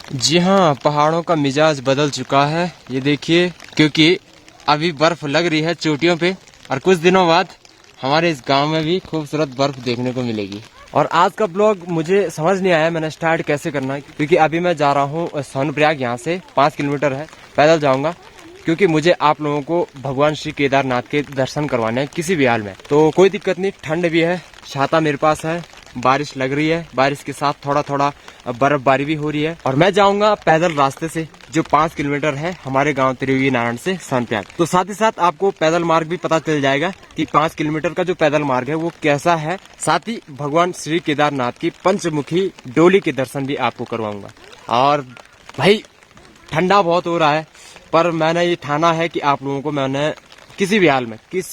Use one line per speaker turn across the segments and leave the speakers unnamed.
जी हाँ, पहाड़ों का मिजाज बदल चुका है, ये देखिए, क्योंकि अभी बर्फ लग रही है चोटियों पे और कुछ दिनों बाद हमारे इस गांव में भी खूबसूरत बर्फ देखने को मिलेगी। और आज का ब्लॉग मुझे समझ नहीं आया मैंने स्टार्ट कैसे करना है, क्योंकि अभी मैं जा रहा हूँ सोनप्रयाग, यहाँ से 5 किलोमीटर है, पैदल जाऊंगा, क्योंकि मुझे आप लोगों को भगवान श्री केदारनाथ के दर्शन करवाने हैं किसी भी हाल में। तो कोई दिक्कत नहीं, ठंड भी है, छाता मेरे पास है, बारिश लग रही है, बारिश के साथ थोड़ा थोड़ा बर्फबारी भी हो रही है। और मैं जाऊंगा पैदल रास्ते से जो 5 किलोमीटर है हमारे गांव त्रिवेणी नारायण से सोनप्रयाग। तो साथ ही साथ आपको पैदल मार्ग भी पता चल जाएगा कि 5 किलोमीटर का जो पैदल मार्ग है वो कैसा है। साथ ही भगवान श्री केदारनाथ की पंचमुखी डोली के दर्शन भी आपको करवाऊंगा। और भाई ठंडा बहुत हो रहा है, पर मैंने ये ठाना है कि आप लोगों को मैंने किसी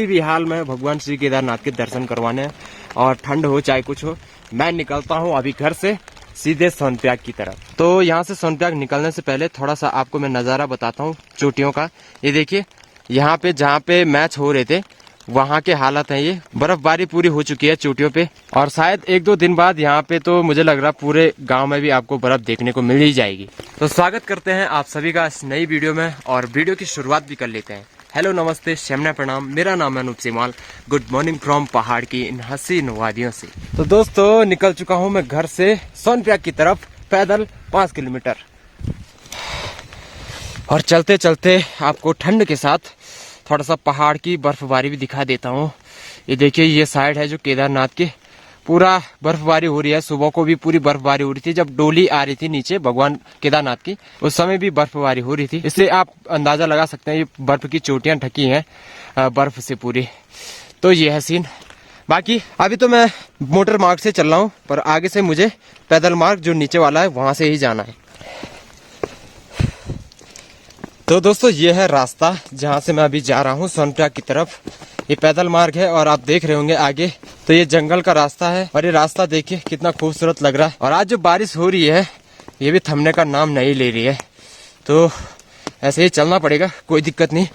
भी हाल में भगवान श्री केदारनाथ के दर्शन करवाने हैं। और ठंड हो चाहे कुछ हो, मैं निकलता हूँ अभी घर से सीधे सोनप्रयाग की तरफ। तो यहाँ से सोनप्रयाग निकलने से पहले थोड़ा सा आपको मैं नज़ारा बताता हूँ चोटियों का। ये देखिए, यहाँ पे जहाँ पे मैच हो रहे थे वहाँ के हालत है, ये बर्फबारी पूरी हो चुकी है चोटियों पे। और शायद 1-2 दिन बाद यहाँ पे तो मुझे लग रहा पूरे गांव में भी आपको बर्फ देखने को मिल ही जाएगी। तो स्वागत करते हैं आप सभी का इस नई वीडियो में, और वीडियो की शुरुआत भी कर लेते हैं। हेलो, नमस्ते, शमना प्रणाम, मेरा नाम है अनूप सीमाल। गुड मॉर्निंग फ्रॉम पहाड़ की इन हसीन वादियों से। तो दोस्तों, निकल चुका हूँ मैं घर से सोनप्रयाग की तरफ पैदल 5 किलोमीटर। और चलते चलते आपको ठंड के साथ थोड़ा सा पहाड़ की बर्फबारी भी दिखा देता हूँ। ये देखिए, ये साइड है जो केदारनाथ की, पूरा बर्फबारी हो रही है। सुबह को भी पूरी बर्फबारी हो रही थी, जब डोली आ रही थी नीचे भगवान केदारनाथ की, उस समय भी बर्फबारी हो रही थी। इससे आप अंदाजा लगा सकते हैं ये बर्फ की चोटियां ढकी हैं बर्फ से पूरी। तो ये है सीन। बाकी अभी तो मैं मोटर मार्ग से चल रहा हूँ, पर आगे से मुझे पैदल मार्ग जो नीचे वाला है वहां से ही जाना है। तो दोस्तों, ये है रास्ता जहाँ से मैं अभी जा रहा हूँ सोनप्रयाग की तरफ। ये पैदल मार्ग है और आप देख रहे होंगे आगे तो ये जंगल का रास्ता है। और ये रास्ता देखिए कितना खूबसूरत लग रहा है। और आज जो बारिश हो रही है ये भी थमने का नाम नहीं ले रही है, तो ऐसे ही चलना पड़ेगा, कोई दिक्कत नहीं।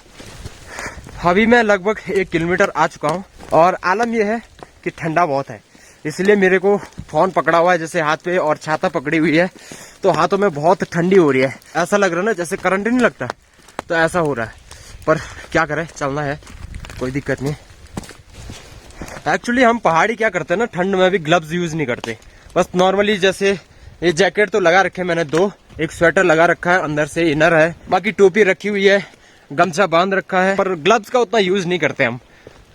अभी मैं लगभग 1 किलोमीटर आ चुका हूँ और आलम ये है कि ठंडा बहुत है, इसलिए मेरे को फोन पकड़ा हुआ है जैसे हाथ पे, और छाता पकड़ी हुई है, तो हाथों में बहुत ठंडी हो रही है। ऐसा लग रहा है ना जैसे करंट नहीं लगता, तो ऐसा हो रहा है, पर क्या करें, चलना है, कोई दिक्कत नहीं। एक्चुअली हम पहाड़ी क्या करते हैं ना, ठंड में भी ग्लव्स यूज नहीं करते, बस नॉर्मली जैसे ये जैकेट तो लगा रखे मैंने 2, एक स्वेटर लगा रखा है, अंदर से इनर है, बाकी टोपी रखी हुई है, गमछा बांध रखा है, पर ग्लव्स का उतना यूज नहीं करते हम,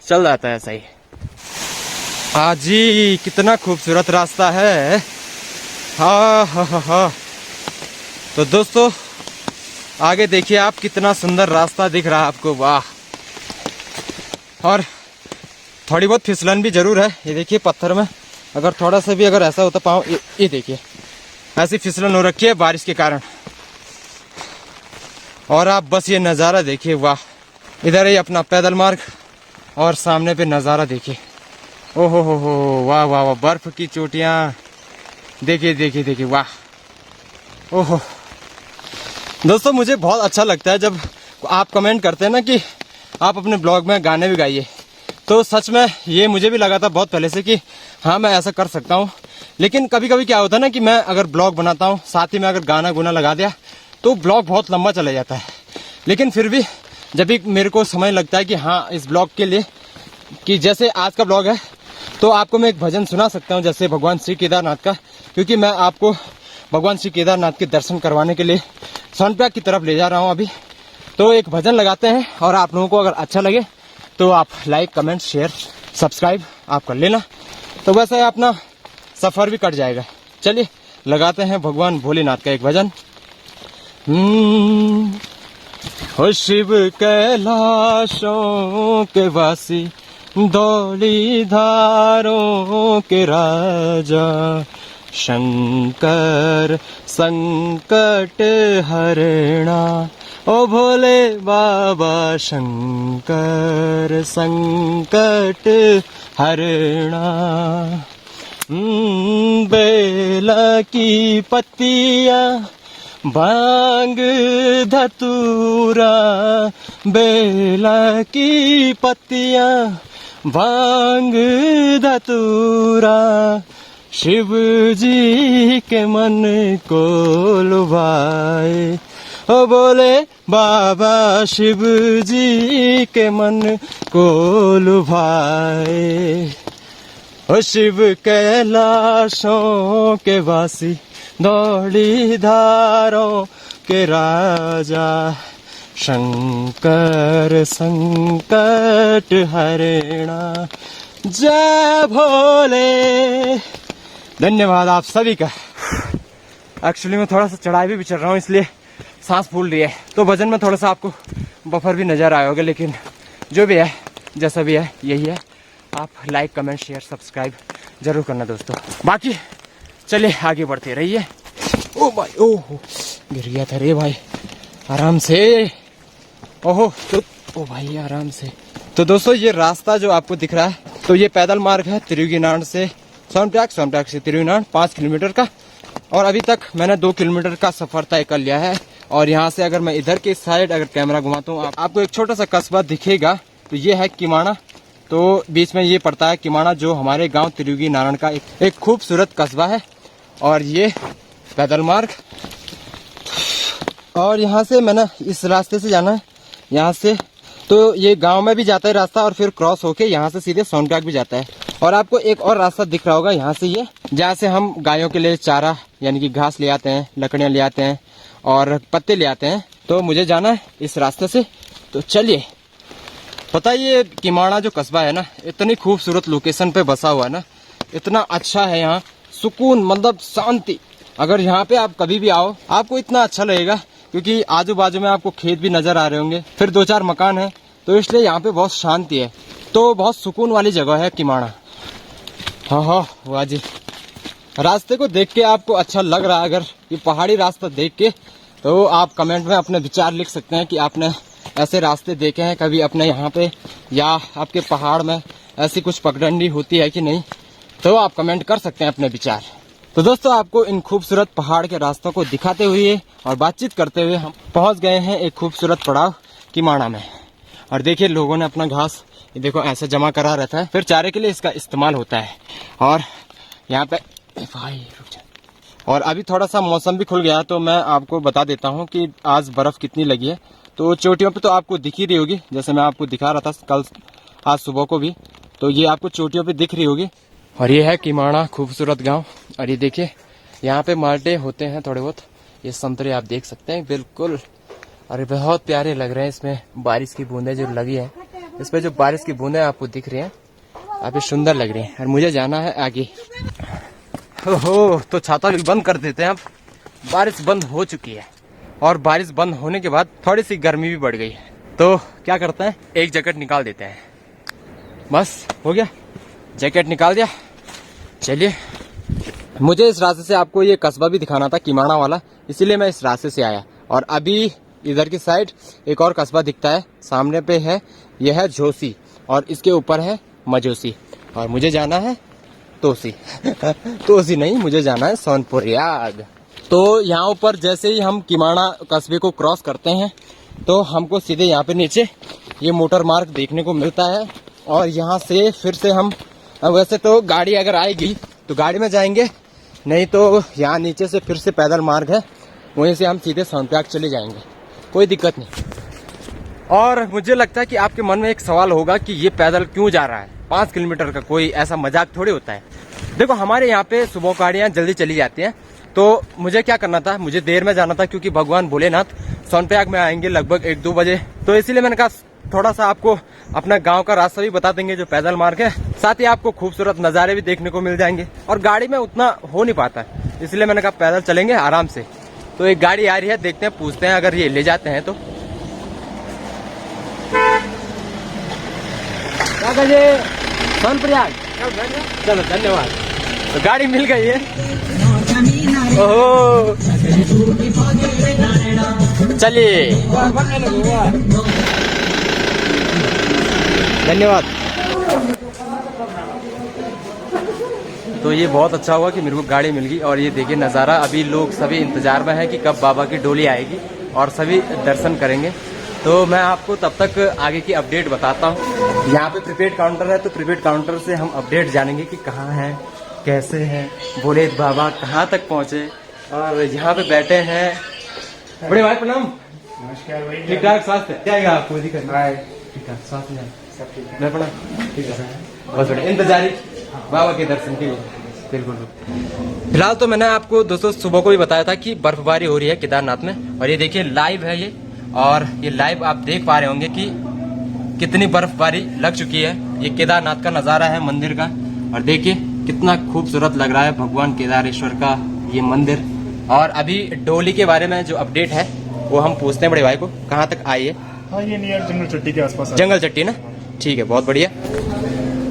चल जाता है ऐसा ही। जी कितना खूबसूरत रास्ता है। हा। तो दोस्तों आगे देखिए आप, कितना सुंदर रास्ता दिख रहा है आपको, वाह। और थोड़ी बहुत फिसलन भी जरूर है, ये देखिए पत्थर में अगर थोड़ा सा भी अगर ऐसा होता पाँव, ये देखिए ऐसी फिसलन हो रखी है बारिश के कारण। और आप बस ये नज़ारा देखिए, वाह। इधर ही अपना पैदल मार्ग और सामने पे नज़ारा देखिए, ओहो हो, वाह वाह वाह, बर्फ की चोटियाँ देखिए, वाह, ओहो। दोस्तों मुझे बहुत अच्छा लगता है जब आप कमेंट करते हैं ना कि आप अपने ब्लॉग में गाने भी गाइए, तो सच में ये मुझे भी लगा था बहुत पहले से कि हाँ मैं ऐसा कर सकता हूँ। लेकिन कभी कभी क्या होता है ना कि मैं अगर ब्लॉग बनाता हूँ, साथ ही में अगर गाना गुना लगा दिया तो ब्लॉग बहुत लंबा चला जाता है। लेकिन फिर भी जब भी मेरे को समय लगता है कि हाँ इस ब्लॉग के लिए, कि जैसे आज का ब्लॉग है तो आपको मैं एक भजन सुना सकता हूँ जैसे भगवान श्री केदारनाथ का, क्योंकि मैं आपको भगवान श्री केदारनाथ के दर्शन करवाने के लिए सोनप्रयाग की तरफ ले जा रहा हूँ अभी। तो एक भजन लगाते हैं, और आप लोगों को अगर अच्छा लगे तो आप लाइक, कमेंट, शेयर, सब्सक्राइब आप कर लेना, तो वैसे अपना सफ़र भी कट जाएगा। चलिए लगाते हैं भगवान भोलेनाथ का एक भजन। हो शिव कैलाशों के वासी, धौली धारों के राजा, शंकर संकट हरणा, ओ भोले बाबा शंकर संकट हरणा। बेला की पत्तियां, भांग धतूरा, बेला की पत्तियां, भांग धतूरा, शिव जी के मन को लुभाए। ओ बोले बाबा शिव जी के मन को लुभाए। ओ शिव कैलाशों के वासी, दौड़ी धारों के राजा, शंकर संकट हरेणा, जय भोले। धन्यवाद आप सभी का। एक्चुअली मैं थोड़ा सा चढ़ाई भी चढ़ रहा हूँ, इसलिए सांस फूल रही है, तो वजन में थोड़ा सा आपको बफर भी नजर आया होगा, लेकिन जो भी है जैसा भी है यही है। आप लाइक कमेंट शेयर सब्सक्राइब जरूर करना दोस्तों। बाकी चलिए आगे बढ़ते रहिए। ओ भाई ओहो गिर गया था रे भाई, आराम से। ओहो तो ओ भाई आराम से। तो दोस्तों ये रास्ता जो आपको दिख रहा है, तो ये पैदल मार्ग है तिरुगीनान से सोनप्रयाग, सोनप्रयाग से तिरुगीनान 5 किलोमीटर का। और अभी तक मैंने 2 किलोमीटर का सफर तय कर लिया है। और यहाँ से अगर मैं इधर के साइड अगर कैमरा घुमाता हूँ, आपको एक छोटा सा कस्बा दिखेगा। तो ये है किमाणा, तो बीच में ये पड़ता है किमाणा, जो हमारे गांव तिरुगीनारायण का एक खूबसूरत कस्बा है। और ये पैदल मार्ग, और यहाँ से मैंने इस रास्ते से जाना है, यहाँ से तो ये गांव में भी जाता है रास्ता, और फिर क्रॉस होके यहाँ से सीधे सोनप्रयाग भी जाता है। और आपको एक और रास्ता दिख रहा होगा यहाँ से, ये जहाँ से हम गायों के लिए चारा यानी कि घास ले आते हैं, लकड़ियाँ ले आते हैं और पत्ते ले आते हैं। तो मुझे जाना है इस रास्ते से, तो चलिए। पता है ये किमाणा जो कस्बा है ना, इतनी खूबसूरत लोकेशन पे बसा हुआ है ना, इतना अच्छा है यहाँ, सुकून मतलब शांति। अगर यहाँ पे आप कभी भी आओ आपको इतना अच्छा लगेगा, क्योंकि आजू बाजू में आपको खेत भी नजर आ रहे होंगे, फिर 2-4 मकान है, तो इसलिए यहाँ पे बहुत शांति है। तो बहुत सुकून वाली जगह है किमाणा। हाँ वाह जी। रास्ते को देख के आपको अच्छा लग रहा है, अगर ये पहाड़ी रास्ता देख के, तो आप कमेंट में अपने विचार लिख सकते हैं कि आपने ऐसे रास्ते देखे हैं कभी अपने यहाँ पे, या आपके पहाड़ में ऐसी कुछ पगडंडी होती है कि नहीं, तो आप कमेंट कर सकते हैं अपने विचार। तो दोस्तों आपको इन खूबसूरत पहाड़ के रास्तों को दिखाते हुए और बातचीत करते हुए हम पहुंच गए हैं एक खूबसूरत पड़ाव किमाणा में। और देखिए लोगों ने अपना घास ये देखो ऐसे जमा करा रहता है, फिर चारे के लिए इसका इस्तेमाल होता है। और यहाँ पे भाई रुक जा। और अभी थोड़ा सा मौसम भी खुल गया, तो मैं आपको बता देता हूँ कि आज बर्फ कितनी लगी है। तो चोटियों पे तो आपको दिख ही रही होगी, जैसे मैं आपको दिखा रहा था कल आज सुबह को भी, तो ये आपको चोटियों पे दिख रही होगी। और ये है किमाणा खूबसूरत गांव। और ये देखिए यहाँ पे माल्टे होते हैं थोड़े बहुत, ये संतरे आप देख सकते हैं बिल्कुल। और बहुत प्यारे लग रहे हैं, इसमें बारिश की बूंदें जो लगी है, इसमें जो बारिश की बूंदें आपको दिख रही हैं, काफी सुंदर लग रही हैं। और मुझे जाना है आगे। ओहो तो छाता भी बंद कर देते हैं। अब बारिश बंद हो चुकी है, और बारिश बंद होने के बाद थोड़ी सी गर्मी भी बढ़ गई है, तो क्या करते हैं एक जैकेट निकाल देते हैं। बस हो गया, जैकेट निकाल दिया। चलिए मुझे इस रास्ते से आपको ये कस्बा भी दिखाना था किमाणा वाला, इसीलिए मैं इस रास्ते से आया। और अभी इधर की साइड एक और कस्बा दिखता है, सामने पे है, यह है झोसी, और इसके ऊपर है मजोसी। और मुझे जाना है तोसी तोसी नहीं, मुझे जाना है सोनप्रयाग। तो यहाँ ऊपर जैसे ही हम किमाणा कस्बे को क्रॉस करते हैं, तो हमको सीधे यहाँ पे नीचे ये मोटर मार्ग देखने को मिलता है। और यहाँ से फिर से हम, वैसे तो गाड़ी अगर आएगी तो गाड़ी में जाएंगे, नहीं तो यहाँ नीचे से फिर से पैदल मार्ग है, वहीं से हम सीधे सोनप्रयाग चले जाएंगे, कोई दिक्कत नहीं। और मुझे लगता है कि आपके मन में एक सवाल होगा कि ये पैदल क्यों जा रहा है 5 किलोमीटर का, कोई ऐसा मजाक थोड़ी होता है। देखो हमारे यहाँ पे सुबह गाड़ियाँ जल्दी चली जाती हैं, तो मुझे क्या करना था, मुझे देर में जाना था, क्योंकि भगवान भोलेनाथ सोनप्रयाग में आएंगे लगभग 1-2 बजे। तो इसीलिए मैंने कहा थोड़ा सा आपको अपना गांव का रास्ता भी बता देंगे जो पैदल मार्ग है, साथ ही आपको खूबसूरत नज़ारे भी देखने को मिल जाएंगे। और गाड़ी में उतना हो नहीं पाता, इसलिए मैंने कहा पैदल चलेंगे आराम से। तो एक गाड़ी आ रही है, देखते हैं, पूछते हैं, अगर ये ले जाते हैं तो। क्या कहिए सोनप्रयाग, चलो धन्यवाद। तो गाड़ी मिल गई है। ओहो चलिए धन्यवाद। तो ये बहुत अच्छा हुआ कि मेरे को गाड़ी मिल गई। और ये देखिए नज़ारा, अभी लोग सभी इंतजार में है कि कब बाबा की डोली आएगी और सभी दर्शन करेंगे। तो मैं आपको तब तक आगे की अपडेट बताता हूँ। यहाँ पे प्रीपेड काउंटर है, तो प्रीपेड काउंटर से हम अपडेट जानेंगे कि कहाँ है, कैसे हैं, बोले बाबा कहाँ तक पहुँचे और यहाँ पे बैठे हैं। बड़े भाई प्रणाम।
नमस्कार भाई।
ठीक ठाक स्वास्थ्य जाएगा आपको कोई दिक्कत नहीं? ठीक ठाक स्वास्थ्य है
सब ठीक है।
मैं प्रणाम ठीक है बहुत बढ़िया इंतजारी बाबा के दर्शन के लिए बिल्कुल। फिलहाल तो मैंने आपको दोस्तों सुबह को भी बताया था कि बर्फबारी हो रही है केदारनाथ में और ये देखिए लाइव है ये और ये लाइव आप देख पा रहे होंगे कि कितनी बर्फबारी लग चुकी है। ये केदारनाथ का नजारा है मंदिर का और देखिए कितना खूबसूरत लग रहा है भगवान केदारेश्वर का ये मंदिर। और अभी डोली के बारे में जो अपडेट है वो हम पूछते हैं बड़े भाई को, कहाँ तक आई है?
हाँ ये नियर जंगल चट्टी के आसपास।
जंगल चट्टी ना, ठीक है बहुत बढ़िया।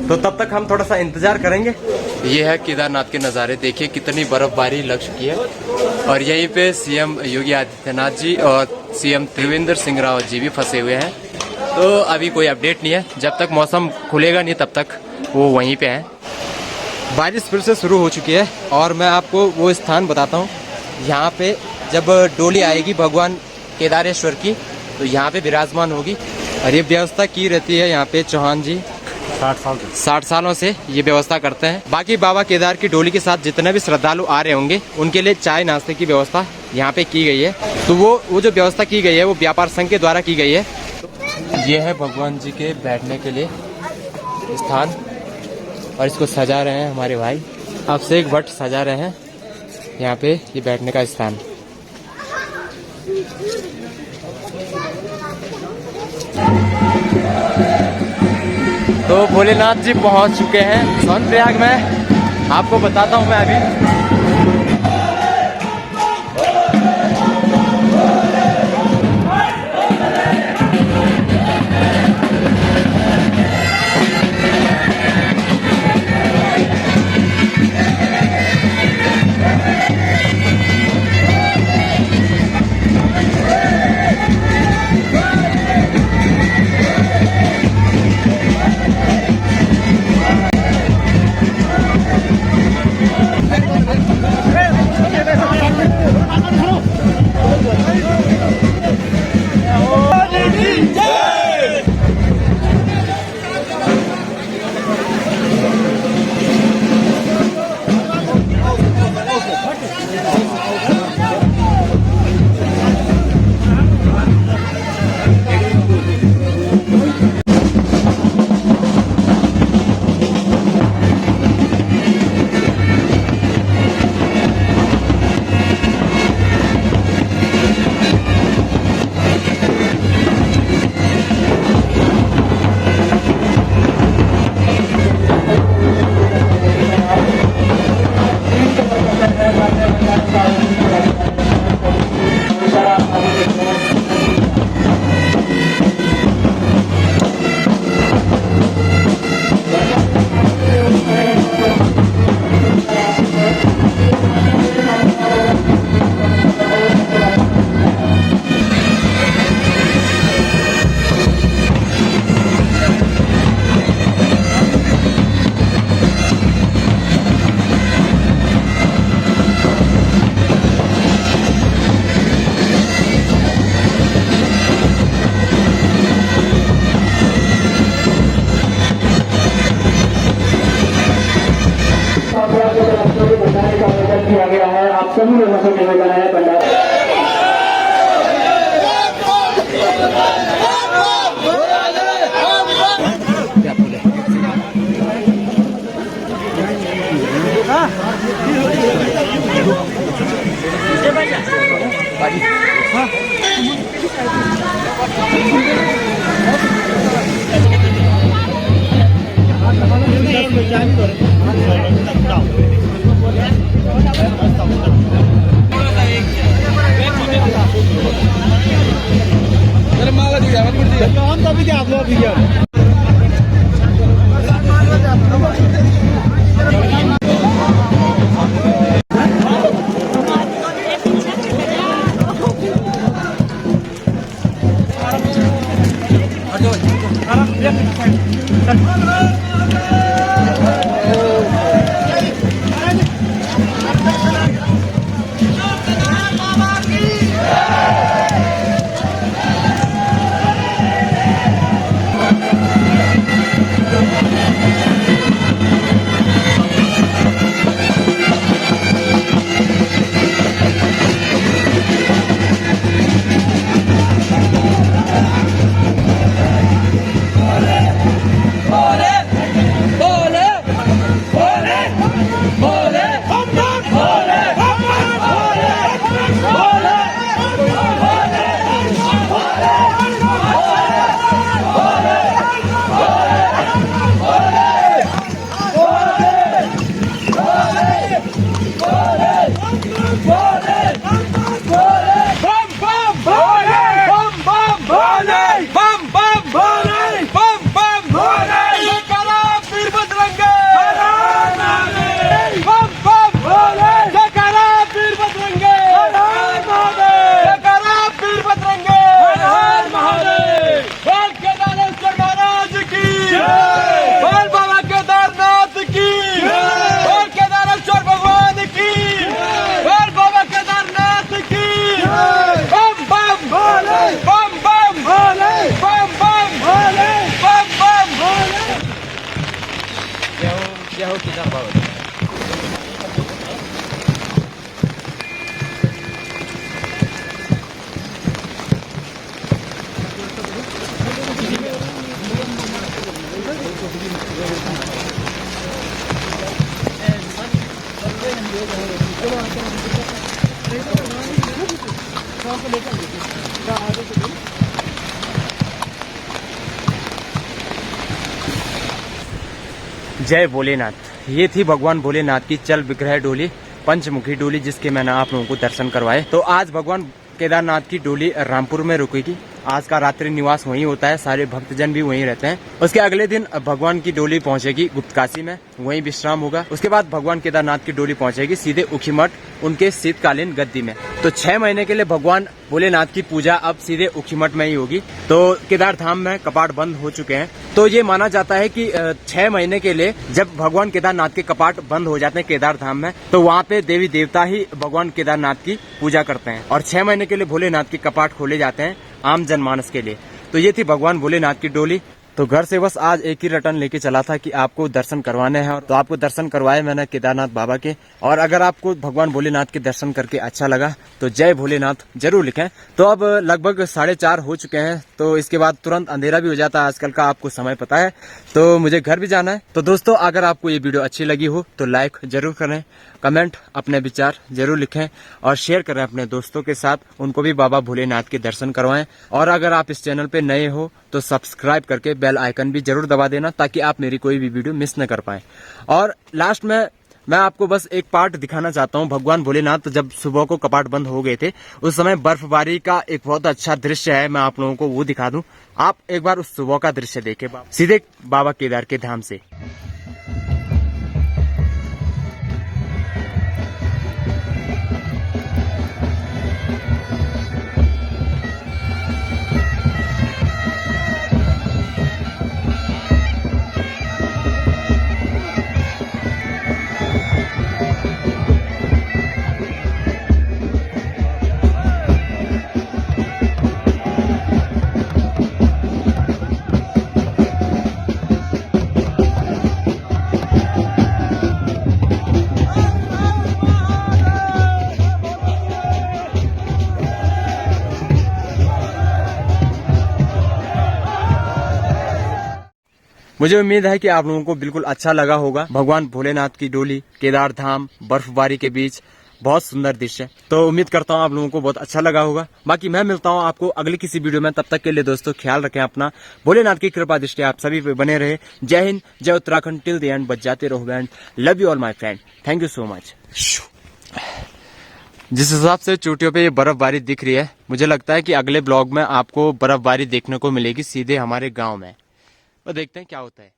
तो तब तक हम थोड़ा सा इंतजार करेंगे। ये है केदारनाथ के नज़ारे, देखिए कितनी बर्फबारी लग चुकी है और यहीं पे सीएम योगी आदित्यनाथ जी और सीएम त्रिवेंद्र सिंह रावत जी भी फंसे हुए हैं। तो अभी कोई अपडेट नहीं है, जब तक मौसम खुलेगा नहीं तब तक वो वहीं पे हैं। बारिश फिर से शुरू हो चुकी है और मैं आपको वो स्थान बताता हूँ यहाँ पे जब डोली आएगी भगवान केदारेश्वर की तो यहाँ पे विराजमान होगी और ये व्यवस्था की रहती है यहाँ पे चौहान जी 60 सालों से ये व्यवस्था करते हैं। बाकी बाबा केदार की डोली के साथ जितने भी श्रद्धालु आ रहे होंगे उनके लिए चाय नाश्ते की व्यवस्था यहाँ पे की गई है। तो वो जो व्यवस्था की गई है वो व्यापार संघ के द्वारा की गई है। ये है भगवान जी के बैठने के लिए स्थान और इसको सजा रहे हैं हमारे भाई अभिषेक भट्ट सजा रहे हैं यहाँ पे ये बैठने का स्थान। तो भोलेनाथ जी पहुंच चुके हैं सोनप्रयाग में, आपको बताता हूं मैं अभी।
सभी लोगों से निवेदन है पंडाल
जय भोलेनाथ। ये थी भगवान भोलेनाथ की चल विग्रह डोली, पंचमुखी डोली, जिसके मैंने आप लोगों को दर्शन करवाए। तो आज भगवान केदारनाथ की डोली रामपुर में रुकेगी। आज का रात्रि निवास वहीं होता है, सारे भक्तजन भी वहीं रहते हैं। उसके अगले दिन भगवान की डोली पहुंचेगी गुप्तकाशी में, वहीं विश्राम होगा। उसके बाद भगवान केदारनाथ की डोली पहुंचेगी सीधे ऊखीमठ, उनके शीतकालीन गद्दी में। तो 6 महीने के लिए भगवान भोलेनाथ की पूजा अब सीधे ऊखीमठ में ही होगी। तो केदार धाम में कपाट बंद हो चुके हैं। तो ये माना जाता है कि 6 महीने के लिए जब भगवान केदारनाथ के कपाट बंद हो जाते हैं केदार धाम में, तो वहाँ पे देवी देवता ही भगवान केदारनाथ की पूजा करते हैं। और 6 महीने के लिए भोलेनाथ के कपाट खोले जाते हैं आम जनमानस के लिए। तो ये थी भगवान भोलेनाथ की डोली। तो घर से बस आज एक ही रिटर्न लेके चला था कि आपको दर्शन करवाने हैं, तो आपको दर्शन करवाए मैंने केदारनाथ बाबा के। और अगर आपको भगवान भोलेनाथ के दर्शन करके अच्छा लगा तो जय भोलेनाथ जरूर लिखें। तो अब लगभग 4:30 हो चुके हैं, तो इसके बाद तुरंत अंधेरा भी हो जाता है आजकल का, आपको समय पता है। तो मुझे घर भी जाना है। तो दोस्तों, अगर आपको ये वीडियो अच्छी लगी हो तो लाइक जरूर करें, कमेंट अपने विचार जरूर लिखें और शेयर करें अपने दोस्तों के साथ, उनको भी बाबा भोलेनाथ के दर्शन करवाएं। और अगर आप इस चैनल पे नए हो तो सब्सक्राइब करके बेल आइकन भी जरूर दबा देना, ताकि आप मेरी कोई भी वीडियो मिस न कर पाएं। और लास्ट में मैं आपको बस एक पार्ट दिखाना चाहता हूं। भगवान भोलेनाथ जब सुबह को कपाट बंद हो गए थे, उस समय बर्फबारी का एक बहुत अच्छा दृश्य है, मैं आप लोगों को वो दिखा दूं। आप एक बार उस सुबह का दृश्य देखें सीधे बाबा केदार के धाम से। मुझे उम्मीद है कि आप लोगों को बिल्कुल अच्छा लगा होगा। भगवान भोलेनाथ की डोली, केदार धाम, बर्फबारी के बीच, बहुत सुंदर दृश्य। तो उम्मीद करता हूँ आप लोगों को बहुत अच्छा लगा होगा। बाकी मैं मिलता हूँ आपको अगली किसी वीडियो में। तब तक के लिए दोस्तों ख्याल रखें अपना। भोलेनाथ की कृपा दृष्टि आप सभी पे बने रहे। जय हिंद, जय उत्तराखंड, टिल द एंड, बजाते रहो band. Love you all my friend, thank you so much. जिस हिसाब से चोटियों पे ये बर्फबारी दिख रही है, मुझे लगता है कि अगले ब्लॉग में आपको बर्फबारी देखने को मिलेगी सीधे हमारे गाँव में। तो देखते हैं क्या होता है।